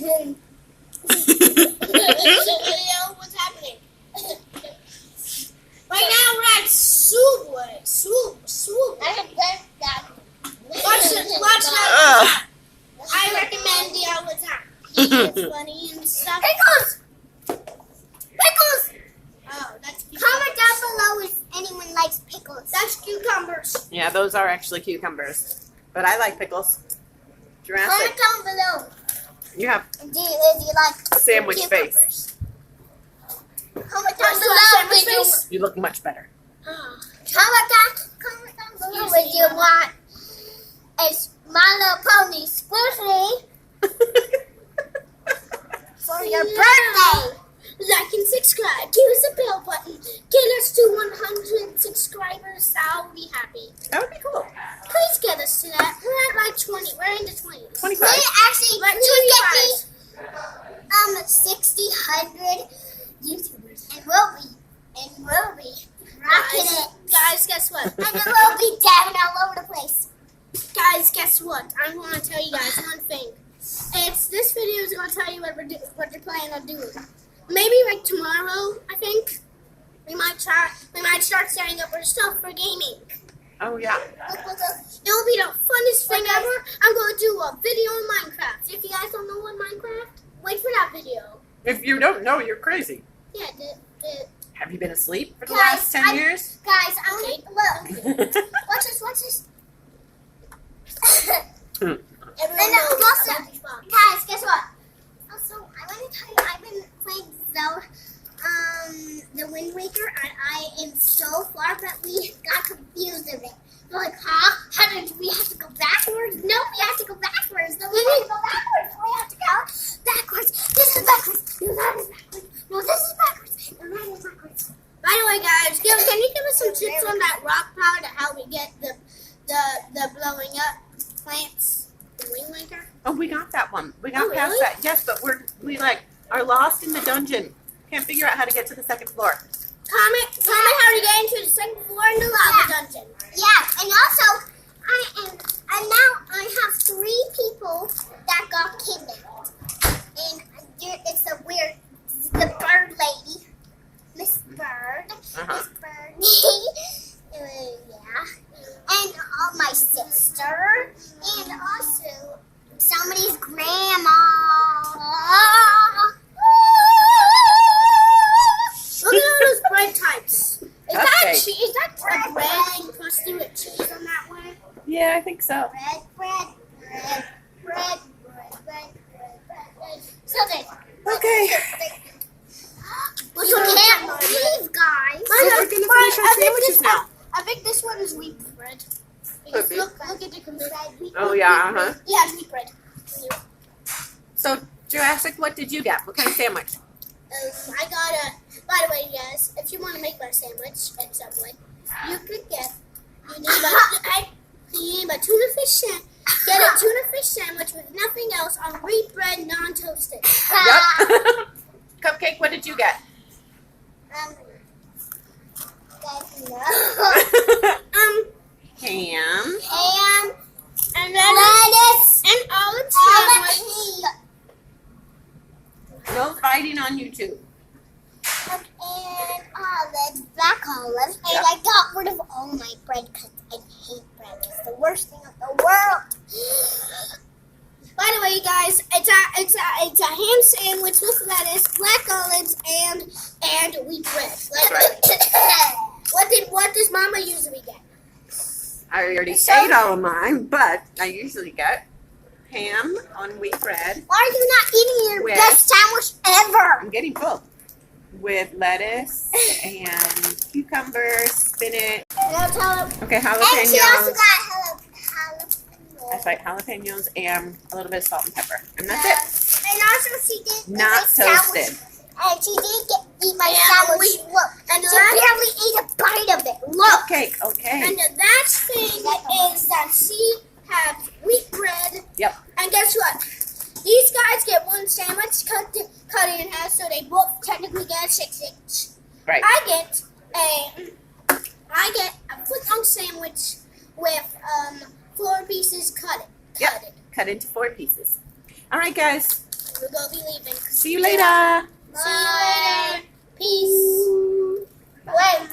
What's happening? Right now we're at Subway. Swoop. Watch that. I recommend the all the time. It's funny and stuff. Pickles! Oh, that's cucumbers. Comment down below if anyone likes pickles. That's cucumbers. Yeah, those are actually cucumbers. But I like pickles. Jurassic. Comment down below. You have Do you like sandwich cucumbers? face. Comment down Sandwich below. face? You look much better. Comment down below if you want a My Little Pony squishy for your birthday. Like and subscribe. Give us a bell button. Get us to 100 subscribers. I'll be happy. That would be cool. Please get us to that. We're at like 20. We're in the 20s. 25. Actually, Like please 25. get me 60, 100 YouTubers, and we'll be rocking it. Guys, guess what? And then we'll be dabbing all over the place. Guys, guess what? I want to tell you guys one thing. This video is going to tell you what you're planning on doing. Maybe like tomorrow, I think we might start setting up our stuff for gaming. Oh, yeah. It will be the funnest thing ever. I'm going to do a video on Minecraft. If you guys don't know what Minecraft, wait for that video. If you don't know, you're crazy. Yeah, Have you been asleep for the Guys, last 10 years? Guys, I want to look. Watch this. everyone And knows also, SpongeBob. guys, guess what? Also, I want to tell you, I've been playing the Wind Waker, and I am so far, but we got confused of it. We're like, huh? How did we have to go backwards? No, we have to go backwards. No, we have to go backwards. We have to go backwards. This is backwards. No, that is backwards. No, this is backwards. No, that is backwards. By the way, guys, can you give us some tips on that rock power to how we get the blowing up plants in Wind Waker? Oh, we got that one. We got Oh, past really? that. Yes, but we are lost in the dungeon. Can't figure out how to get to the second floor. Comment how to get into the second floor in the lava dungeon. Yeah, and also, and now I have 3 people that got kidnapped. And it's the bird lady, Miss Bird, Miss Birdie, yeah, and my sister, and also somebody's grandma. Look at all those bread types. Is that a bread encrusted with cheese on that one? Yeah, I think so. Bread. So then, Okay. you can't leave, guys. So we're going to finish our sandwiches now. I think this one is wheat bread. Could be. Look at the computer. Oh, yeah, uh-huh. Yeah, it's wheat bread. So, Jurassic, what did you get? What kind of sandwich? I got by the way, guys, if you want to make my sandwich at Subway, you need a tuna fish sandwich. Get a tuna fish sandwich with nothing else on wheat bread, non-toasted. Yep. Cupcake, what did you get? Ham. Ham, And lettuce, and olive sandwich. No fighting on YouTube. and olives, black olives, and Yep. I got rid of all my bread because I hate bread. It's the worst thing in the world. By the way, guys, it's a ham sandwich with lettuce, black olives, and wheat bread. What does Mama usually get? I already ate all of mine, but I usually get ham on wheat bread. Why are you not eating your With- best sandwich ever? I'm getting full. With lettuce and cucumbers, spinach. Okay, And she also jalapenos. got jalapeno. That's right, jalapenos and a little bit of salt and pepper. And that's it. And also she did eat Not my sandwich. toasted. And she did eat my Yeah, sandwich. Look, and she that- barely ate a bite of it. Look. Cupcake, okay. And the last thing is that she has wheat bread. Yep. And guess what? These guys get one sandwich cut in half, so they both technically get a 6-inch. Right. I get a foot-long sandwich with 4 pieces cut. Yep. Cut into 4 pieces. All right, guys. We're gonna be leaving. See you later. See you later. Peace. Wait.